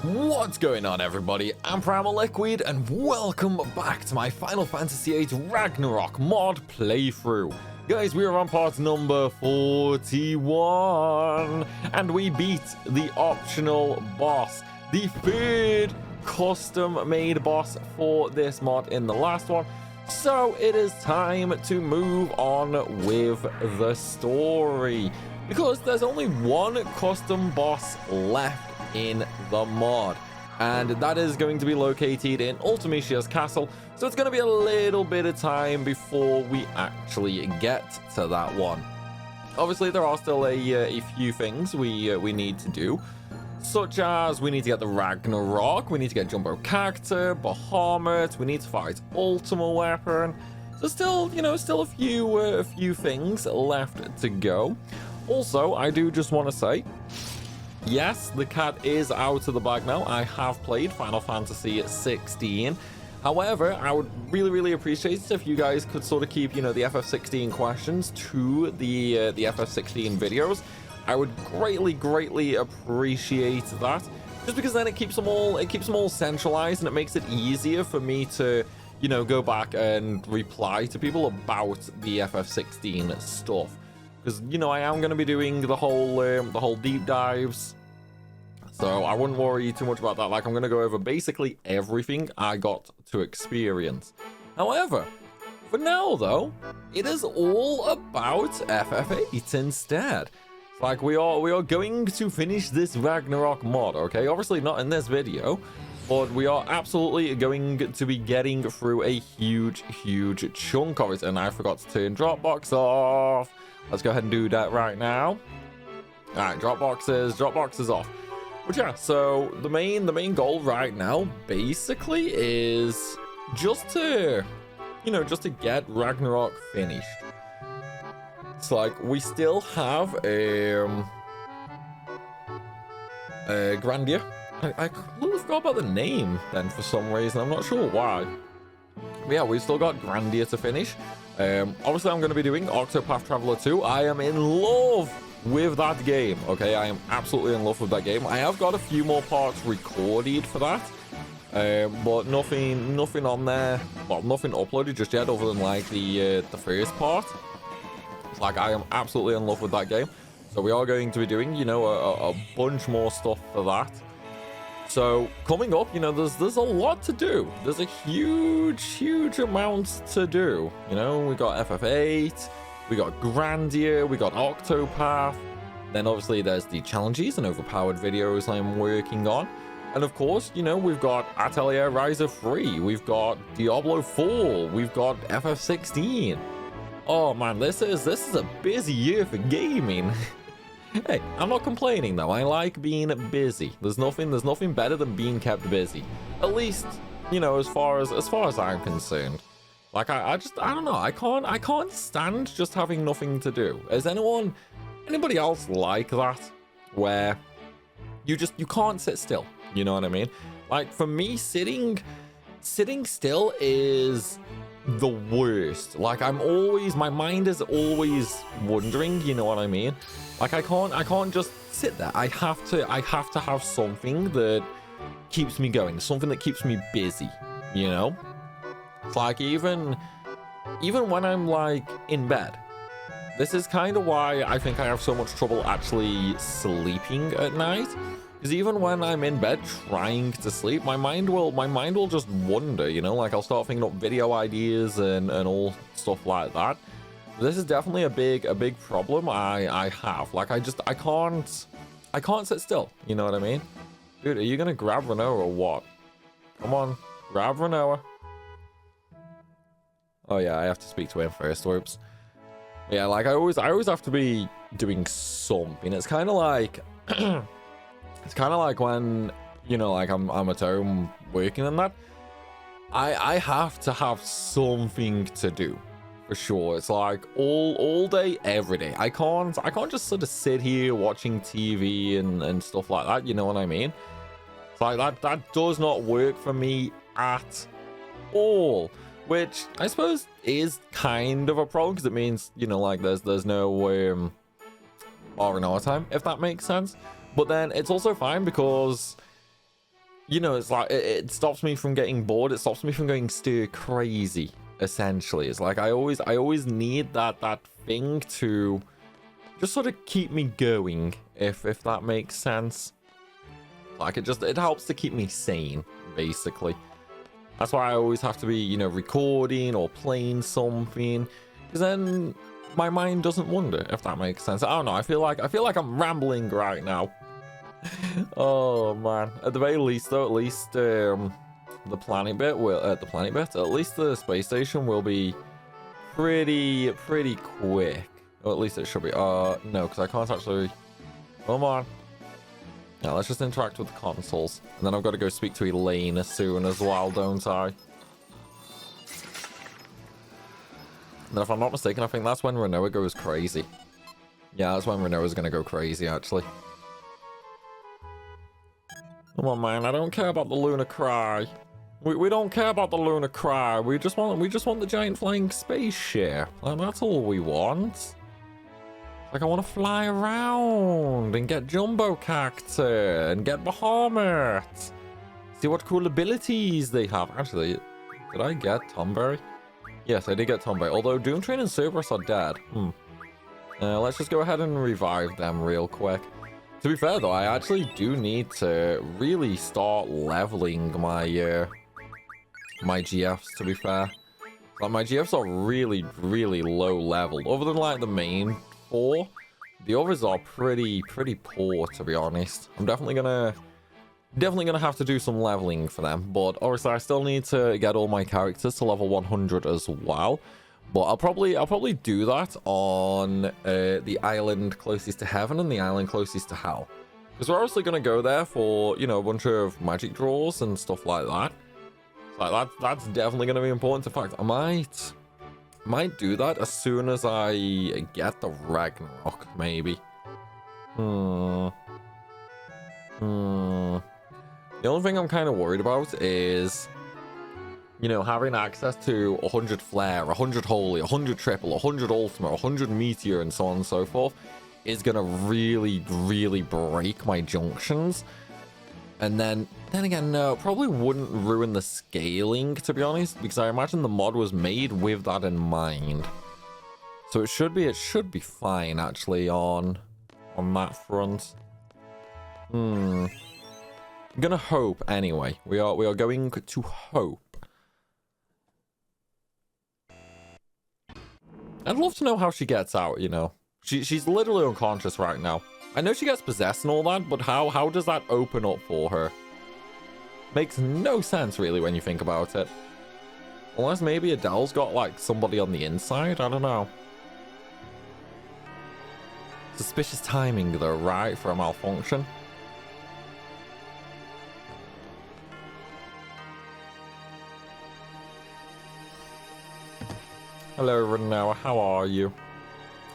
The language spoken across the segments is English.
What's going on, everybody? I'm Primalliquid, and welcome back to my Final Fantasy VIII Ragnarok mod playthrough. Guys, we are on part number 41, and we beat the optional boss, the third custom-made boss for this mod in the last one. So it is time to move on with the story, because there's only one custom boss left in the mod, and that is going to be located in Ultimicia's castle, so it's going to be a little bit of time before we actually get to that one. Obviously, there are still a few things we need to do, such as we need to get the Ragnarok, we need to get Jumbo Cactus, Bahamut, we need to fight Ultima Weapon. So still, still a few things left to go. Also, I do just want to say, yes, the cat is out of the bag now. I have played Final Fantasy 16. However, I would really appreciate it if you guys could sort of keep, the FF16 questions to the FF16 videos. I would greatly appreciate that, just because then it keeps them all centralized, and it makes it easier for me to, go back and reply to people about the FF16 stuff. Because, I am going to be doing the whole deep dives, so I wouldn't worry too much about that. Like, I'm going to go over basically everything I got to experience. However, for now, though, it is all about FF8 instead. Like, we are going to finish this Ragnarok mod, okay? Obviously not in this video, but we are absolutely going to be getting through a huge chunk of it. And I forgot to turn Dropbox off. Let's go ahead and do that right now. All right, Dropbox is off. But yeah, so the main goal right now basically is just to, just to get Ragnarok finished. It's like we still have Grandia. I completely forgot about the name then for some reason. I'm not sure why. But yeah, we've still got Grandia to finish. Obviously, I'm going to be doing Octopath Traveler 2. I am in love with that game. Okay, I am absolutely in love with that game. I have got a few more parts recorded for that, but nothing on there. Well, nothing uploaded just yet, other than like the first part. It's like I am absolutely in love with that game. So we are going to be doing, a bunch more stuff for that. So coming up, there's a lot to do. There's a huge amount to do. We got FF8, we got Grandia, we got Octopath. Then obviously there's the challenges and overpowered videos I'm working on. And of course, we've got Atelier Ryza 3, we've got Diablo 4, we've got FF16. Oh man, this is a busy year for gaming. Hey, I'm not complaining though. I like being busy. There's nothing better than being kept busy. At least, as far as I'm concerned. Like I don't know. I can't stand just having nothing to do. Is anybody else like that? Where you can't sit still. You know what I mean? Like for me, sitting still is the worst. Like my mind is always wondering, you know what I mean? Like I can't just sit there. I have to have something that keeps me going, something that keeps me busy, It's like even when I'm like in bed. This is kind of why I think I have so much trouble actually sleeping at night. Because even when I'm in bed trying to sleep, my mind will just wander, like I'll start thinking up video ideas and all stuff like that. This is definitely a big problem I have. Like I can't sit still, you know what I mean? Dude, are you gonna grab Rinoa or what? Come on, grab Rinoa. Oh yeah, I have to speak to him first. Whoops. Yeah, like I always have to be doing something. It's kind of like when like I'm at home working and that. I have to have something to do. For sure. It's like all day, every day. I can't just sort of sit here watching TV and stuff like that, you know what I mean? It's like that does not work for me at all. Which I suppose is kind of a problem, because it means, like there's no R&R time, if that makes sense. But then it's also fine because you know, it's like it stops me from getting bored. It stops me from going stir crazy. Essentially, it's like I always need that thing to just sort of keep me going, if that makes sense. Like it helps to keep me sane, basically. That's why I always have to be, you know, recording or playing something, because then my mind doesn't wander, if that makes sense. I don't know. I feel like I'm rambling right now. Oh man. At the very least, though, at least the planet bit will at least the space station will be pretty quick. Or at least it should be. No, because I can't actually. Come on. Yeah, let's just interact with the consoles. And then I've got to go speak to Elaine soon as well, don't I? And if I'm not mistaken, I think that's when Rinoa goes crazy. Yeah, that's when Rinoa's going to go crazy, actually. Come on, man. I don't care about the Lunar Cry. We don't care about the Lunar Cry. We just want the giant flying spaceship. Like, that's all we want. Like, I want to fly around and get Jumbo Cactus and get Bahamut. See what cool abilities they have. Actually, did I get Tomberry? Yes, I did get Tomberry. Although Doomtrain and Cerberus are dead. Let's just go ahead and revive them real quick. To be fair, though, I actually do need to really start leveling my my GFs, to be fair. Like, my GFs are really low level. Other than, like, the main 4, the others are pretty poor, to be honest. I'm definitely gonna have to do some leveling for them, but obviously I still need to get all my characters to level 100 as well. But I'll probably do that on the island closest to heaven and the island closest to hell, because we're obviously gonna go there for, you know, a bunch of magic draws and stuff like that. So that's definitely gonna be important. In fact, I might do that as soon as I get the Ragnarok, maybe. The only thing I'm kind of worried about is, you know, having access to 100 Flare, 100 Holy, 100 Triple, 100 Ultimate, 100 Meteor, and so on and so forth is gonna really break my junctions. And then again, no, probably wouldn't ruin the scaling, to be honest, because I imagine the mod was made with that in mind. So it should be fine, actually, on that front. I'm gonna hope anyway. We are going to hope. I'd love to know how she gets out, you know. She's literally unconscious right now. I know she gets possessed and all that, but how does that open up for her? Makes no sense, really, when you think about it. Unless maybe Adele's got, like, somebody on the inside? I don't know. Suspicious timing, though, right? For a malfunction. Hello, Rinoa. How are you?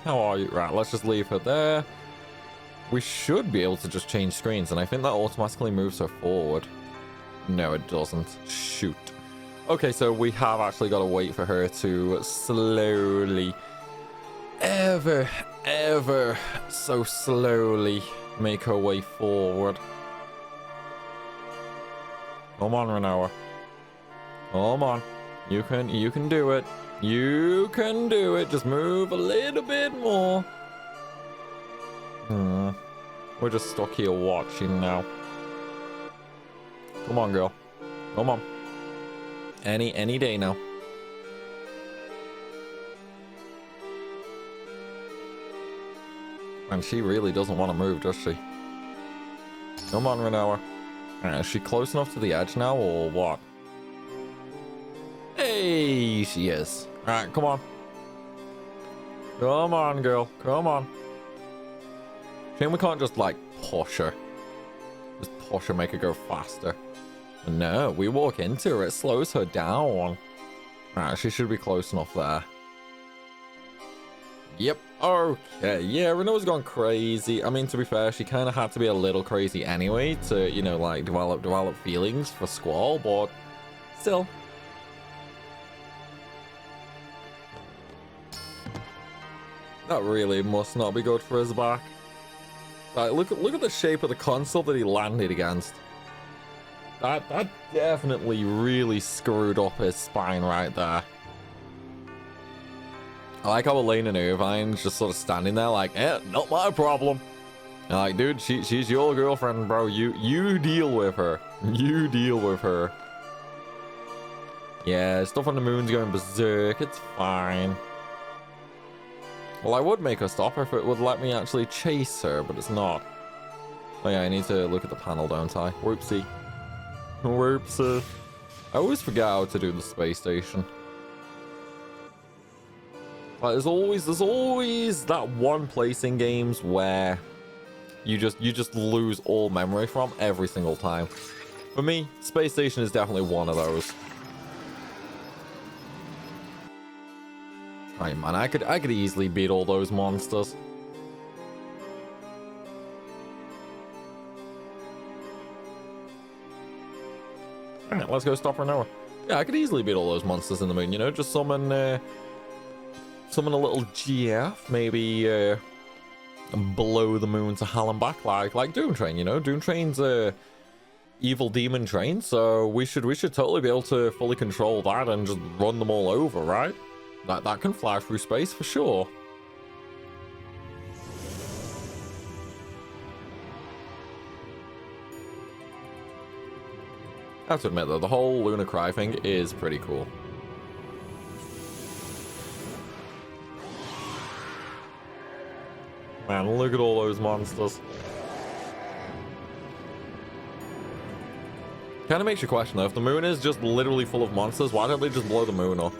How are you? Right, let's just leave her there. We should be able to just change screens, and I think that automatically moves her forward. No, it doesn't. Shoot. Okay, so we have actually got to wait for her to slowly, ever so slowly make her way forward. Come on, Rinoa. Come on. You can do it. You can do it. Just move a little bit more. We're just stuck here watching now. Come on, girl. Come on. Any day now. And she really doesn't want to move, does she? Come on, Rinoa. Is she close enough to the edge now, or what? Hey, she is. Alright, come on. Come on, girl. Come on. Shame we can't just, like, push her. Just push her, make her go faster. No, we walk into her. It slows her down. Alright, she should be close enough there. Yep. Okay. Yeah, Rinoa's gone crazy. I mean, to be fair, she kind of had to be a little crazy anyway to, you know, like, develop feelings for Squall, but still. That really must not be good for his back. Like, look at the shape of the console that he landed against. That definitely really screwed up his spine right there. I like how Elaine and Irvine's just sort of standing there like, not my problem. And like, dude, she's your girlfriend, bro. You deal with her. You deal with her. Yeah, stuff on the moon's going berserk. It's fine. Well, I would make her stop if it would let me actually chase her, but it's not. Oh yeah, I need to look at the panel, don't I? Whoopsie. Whoopsie. I always forget how to do the space station. Like, there's always that one place in games where you just lose all memory from every single time. For me, space station is definitely one of those. Right, man, I could easily beat all those monsters. Alright, let's go stop Rinoa. Yeah, I could easily beat all those monsters in the moon, you know, just summon a little GF, maybe below the moon to hell and back, like Doom Train, you know? Doom Train's a evil demon train, so we should totally be able to fully control that and just run them all over, right? That can fly through space for sure. I have to admit though, the whole Lunar Cry thing is pretty cool. Man, look at all those monsters. Kind of makes you question though, if the moon is just literally full of monsters, why don't they just blow the moon up?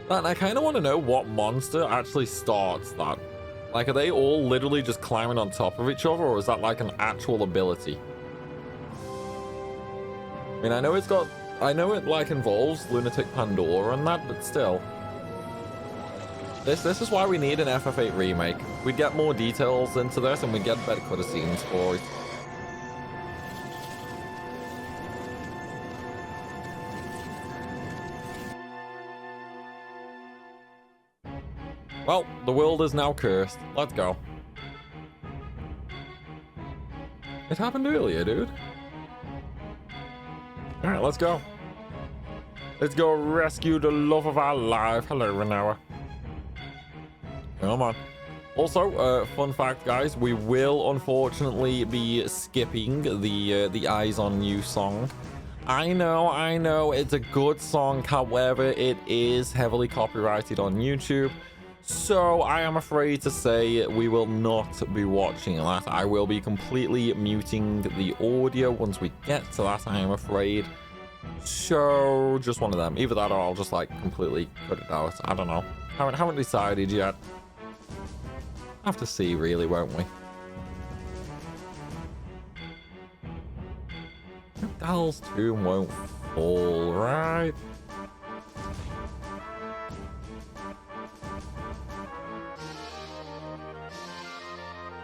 And I kind of want to know what monster actually starts that. Like, are they all literally just climbing on top of each other, or is that like an actual ability? I mean, I know it like involves Lunatic Pandora and that, but still. This is why we need an FF8 remake. We'd get more details into this and we'd get better cutscenes for it. Well, the world is now cursed. Let's go. It happened earlier, dude. Alright, let's go. Let's go rescue the love of our life. Hello, Rinoa. Come on. Also, fun fact, guys, we will unfortunately be skipping the Eyes on You song. I know, it's a good song, however, it is heavily copyrighted on YouTube. So I am afraid to say we will not be watching that. I will be completely muting the audio once we get to that, I am afraid. So just one of them. Either that or I'll just like completely cut it out. I don't know. Haven't decided yet. Have to see really, won't we? Dal's tomb won't fall, right?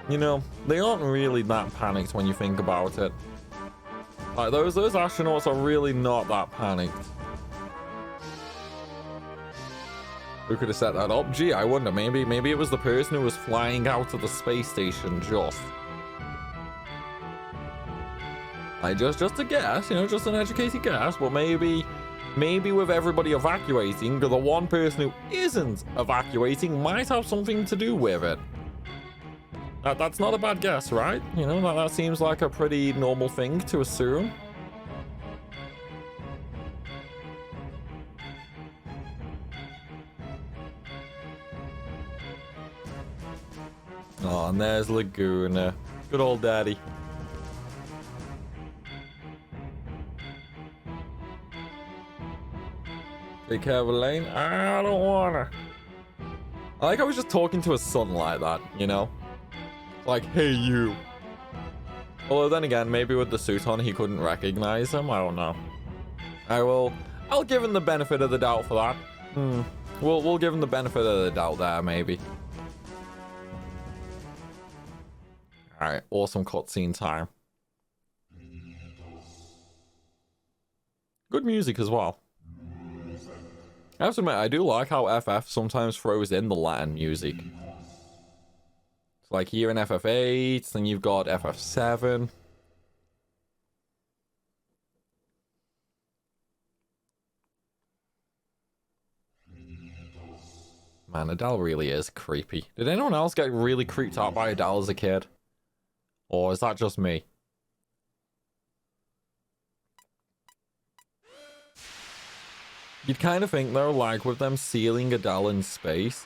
You know, they aren't really that panicked when you think about it. Like, those astronauts are really not that panicked. Who could have set that up? Gee, I wonder, maybe it was the person who was flying out of the space station just. Like, just a guess, you know, just an educated guess, but maybe with everybody evacuating, the one person who isn't evacuating might have something to do with it. That's not a bad guess, right? You know, that seems like a pretty normal thing to assume. Oh, and there's Laguna. Good old daddy. Take care of Elaine. I don't wanna. I like how he's just talking to his son like that, you know? Like, hey, you. Although then again, maybe with the suit on, he couldn't recognize him. I don't know. I'll give him the benefit of the doubt for that. We'll give him the benefit of the doubt there, maybe. Alright, awesome cutscene time. Good music as well. I have to admit, I do like how FF sometimes throws in the Latin music. Like here in FF8, then you've got FF7. Man, Adele really is creepy. Did anyone else get really creeped out by Adele as a kid? Or is that just me? You'd kind of think though, like with them sealing Adele in space,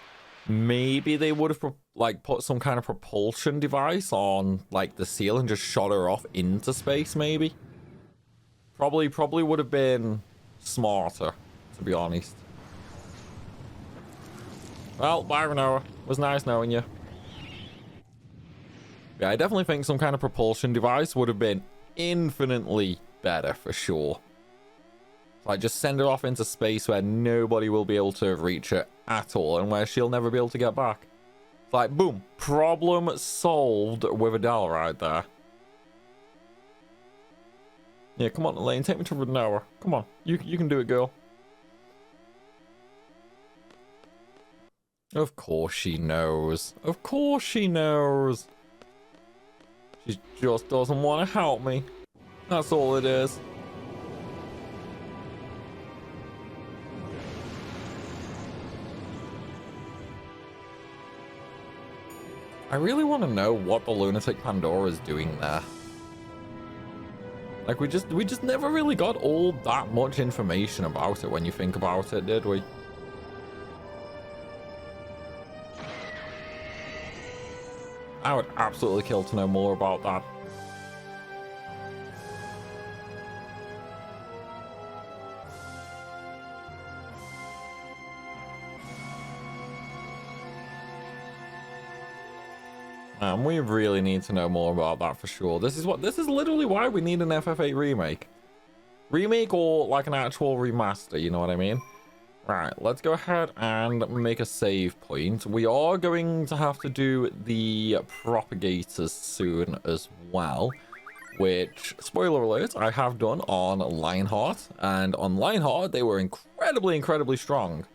maybe they would have like put some kind of propulsion device on like the seal and just shot her off into space, maybe. Probably would have been smarter, to be honest. Well, bye Rinoa. Was nice knowing you. Yeah, I definitely think some kind of propulsion device would have been infinitely better for sure. Like, just send her off into space where nobody will be able to reach her at all and where she'll never be able to get back. It's like, boom, problem solved with Adele right there. Yeah, come on, Elaine, take me to Rinoa. Come on, you can do it, girl. Of course she knows. Of course she knows. She just doesn't want to help me. That's all it is. I really want to know what the lunatic Pandora is doing there. Like, we just never really got all that much information about it when you think about it, did we? I would absolutely kill to know more about that. We really need to know more about that for sure. This is literally why we need an FF8 remake. Remake or like an actual remaster, you know what I mean? Right, let's go ahead and make a save point. We are going to have to do the propagators soon as well, which, spoiler alert, I have done on Lionheart, and on Lionheart they were incredibly strong.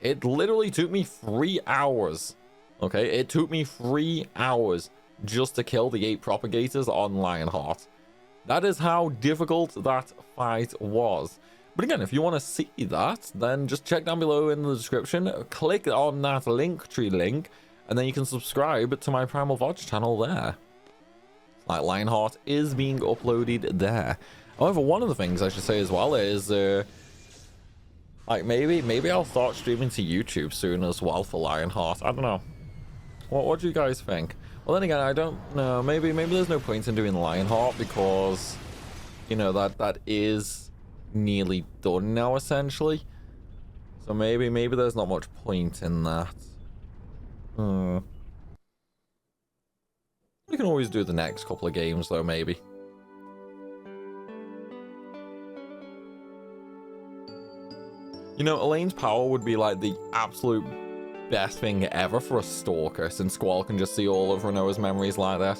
It literally took me 3 hours. Okay, it took me 3 hours just to kill the 8 propagators on Lionheart. That is how difficult that fight was. But again, if you want to see that, then just check down below in the description, click on that Linktree link, and then you can subscribe to my Primal VOD channel there. Like, Lionheart is being uploaded there. However, one of the things I should say as well is, like, maybe I'll start streaming to YouTube soon as well for Lionheart. I don't know. What do you guys think? Well, then again, I don't know. Maybe there's no point in doing Lionheart because, you know, that is nearly done now, essentially. So maybe there's not much point in that. We can always do the next couple of games, though, maybe. You know, Elaine's power would be like the absolute best thing ever for a stalker, since Squall can just see all of Rinoa's memories like that.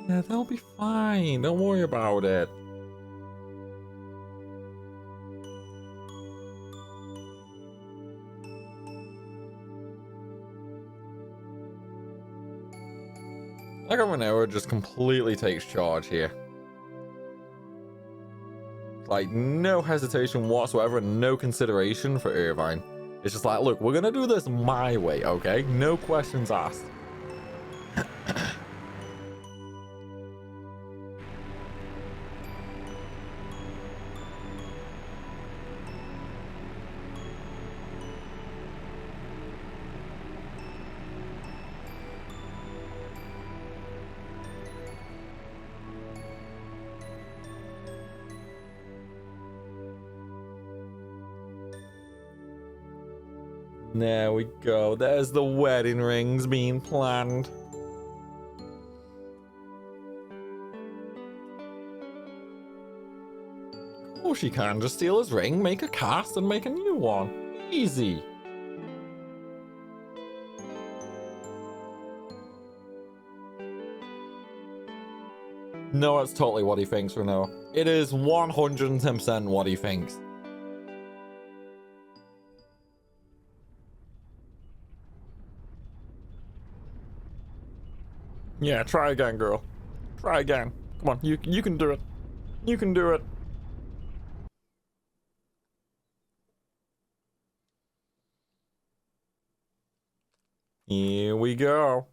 Yeah, they'll be fine. Don't worry about it. Like Rinoa just completely takes charge here. Like, no hesitation whatsoever, no consideration for Irvine. It's just like, look, we're gonna do this my way, okay? No questions asked. There we go. There's the wedding rings being planned. Of course she can. Just steal his ring, make a cast, and make a new one. Easy. No, it's totally what he thinks, Rinoa. It is 110% what he thinks. Yeah, try again, girl. Try again. Come on, you can do it. You can do it. Here we go.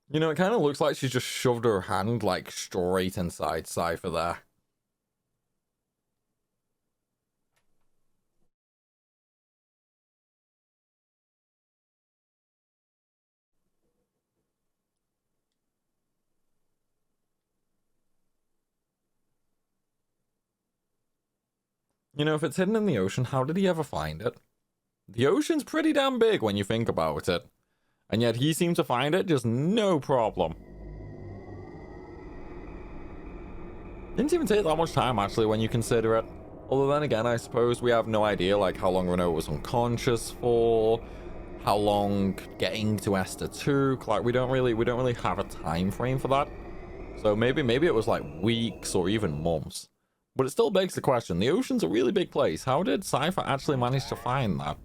You know, it kind of looks like she just shoved her hand, like, straight inside Cypher there. You know, if it's hidden in the ocean, how did he ever find it? The ocean's pretty damn big when you think about it. And yet he seemed to find it just no problem. Didn't even take that much time, actually, when you consider it. Although then again, I suppose we have no idea, like, how long Rinoa was unconscious for, how long getting to Esther took. Like, we don't really have a time frame for that. So maybe it was like weeks or even months. But it still begs the question, the ocean's a really big place. How did Cypher actually manage to find that?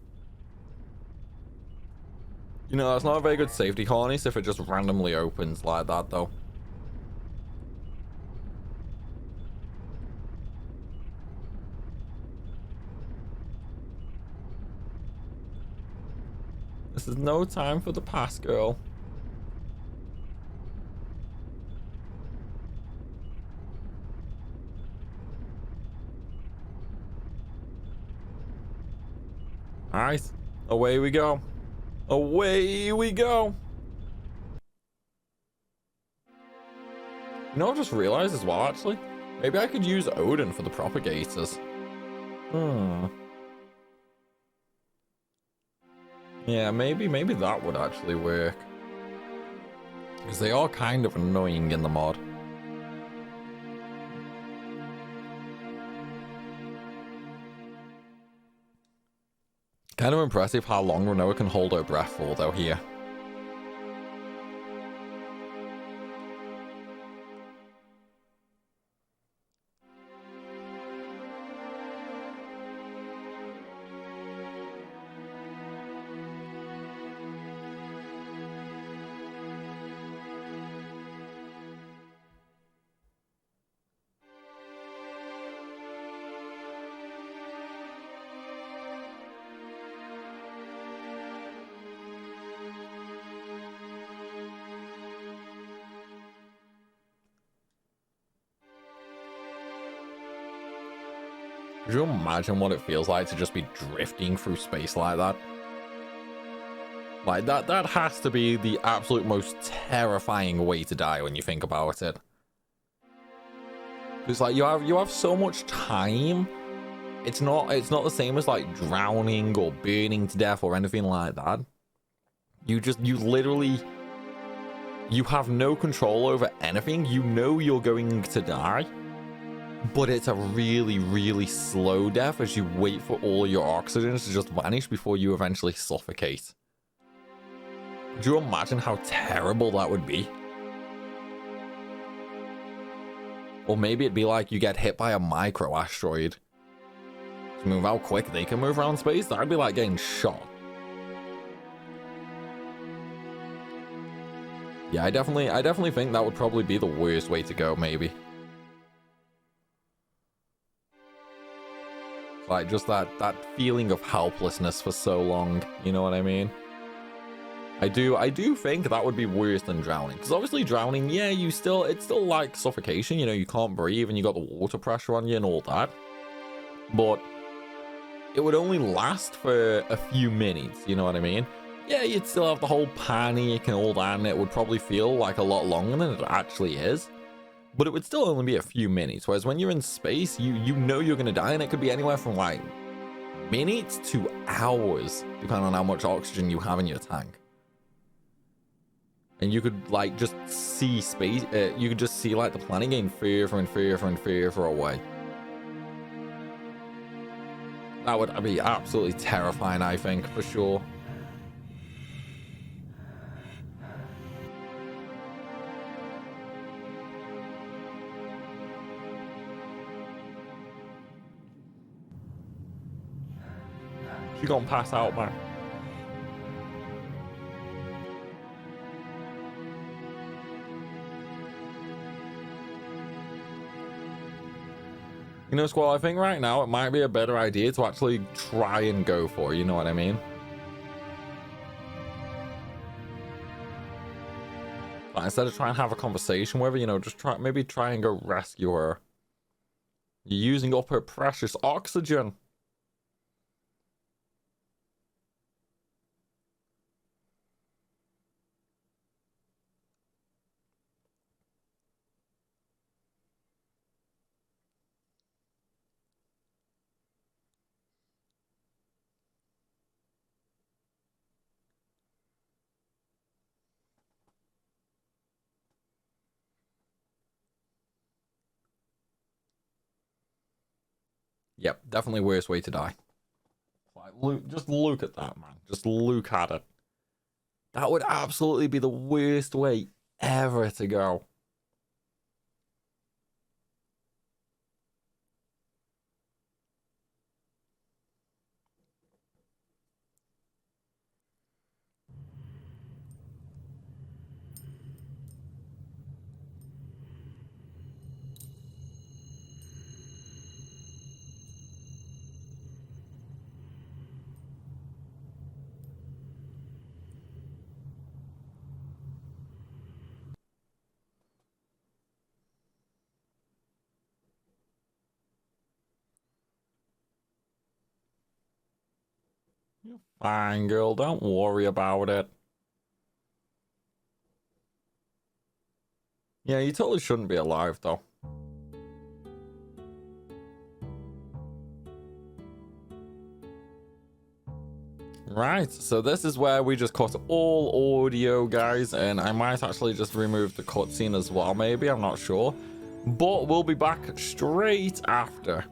You know, that's not a very good safety harness if it just randomly opens like that, though. This is no time for the past, girl. Alright, away we go. Away we go. You know, I just realized as well, actually. Maybe I could use Odin for the propagators. Yeah, maybe that would actually work. Because they are kind of annoying in the mod. Kind of impressive how long Rinoa can hold her breath for, though, here. Could you imagine what it feels like to just be drifting through space like that? Like, that has to be the absolute most terrifying way to die when you think about it. It's like you have so much time. It's not the same as like drowning or burning to death or anything like that. You literally, you have no control over anything. You know you're going to die. But it's a really, really slow death as you wait for all your oxygen to just vanish before you eventually suffocate. Could you imagine how terrible that would be? Or maybe it'd be like you get hit by a micro asteroid. To move how quick they can move around space, that'd be like getting shot. Yeah, I definitely think that would probably be the worst way to go, maybe. Like, just that feeling of helplessness for so long, you know what I mean? I do think that would be worse than drowning, because obviously drowning, yeah, it's still like suffocation, you know, you can't breathe and you got the water pressure on you and all that, but it would only last for a few minutes, you know what I mean? Yeah, you'd still have the whole panic and all that, and it would probably feel like a lot longer than it actually is. But it would still only be a few minutes, whereas when you're in space, you know you're going to die, and it could be anywhere from like minutes to hours, depending on how much oxygen you have in your tank. And you could like just see space, you could just see like the planet getting further and further and further away. That would be absolutely terrifying, I think, for sure. She gonna pass out, man. You know, Squall, I think right now it might be a better idea to actually try and go for, you know what I mean? But instead of trying to have a conversation with her, you know, just maybe try and go rescue her. You're using up her precious oxygen. Yep, definitely worst way to die. Like, just look at that, man. Just look at it. That would absolutely be the worst way ever to go. You're fine, girl. Don't worry about it. Yeah, you totally shouldn't be alive, though. Right, so this is where we just cut all audio, guys, and I might actually just remove the cutscene as well, maybe, I'm not sure. But we'll be back straight after.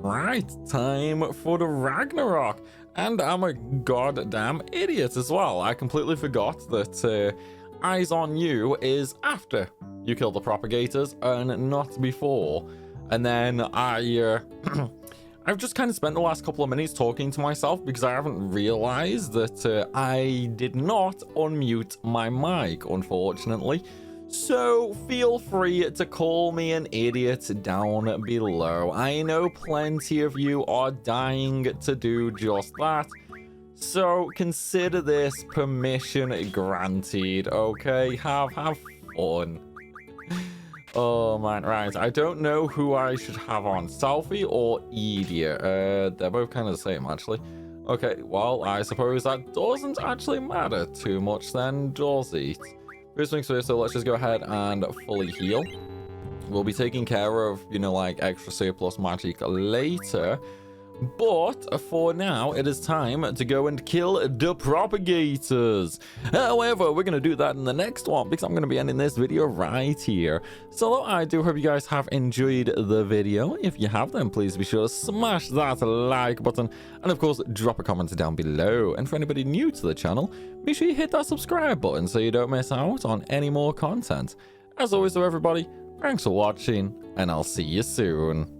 Right, time for the Ragnarok. And I'm a goddamn idiot as well. I completely forgot that Eyes on You is after you kill the propagators and not before. And then I've just kind of spent the last couple of minutes talking to myself because I haven't realized that I did not unmute my mic, unfortunately. So feel free to call me an idiot down below. I know plenty of you are dying to do just that. So consider this permission granted, okay? Have fun. Oh man, right. I don't know who I should have on, Selfie or Edia. They're both kind of the same, actually. Okay, well, I suppose that doesn't actually matter too much then, does it? First things first, so let's just go ahead and fully heal. We'll be taking care of, you know, like extra surplus magic later. But for now, it is time to go and kill the propagators. However, we're going to do that in the next one because I'm going to be ending this video right here. So I do hope you guys have enjoyed the video. If you have, then please be sure to smash that like button. And of course, drop a comment down below. And for anybody new to the channel, make sure you hit that subscribe button so you don't miss out on any more content. As always, though, everybody, thanks for watching, and I'll see you soon.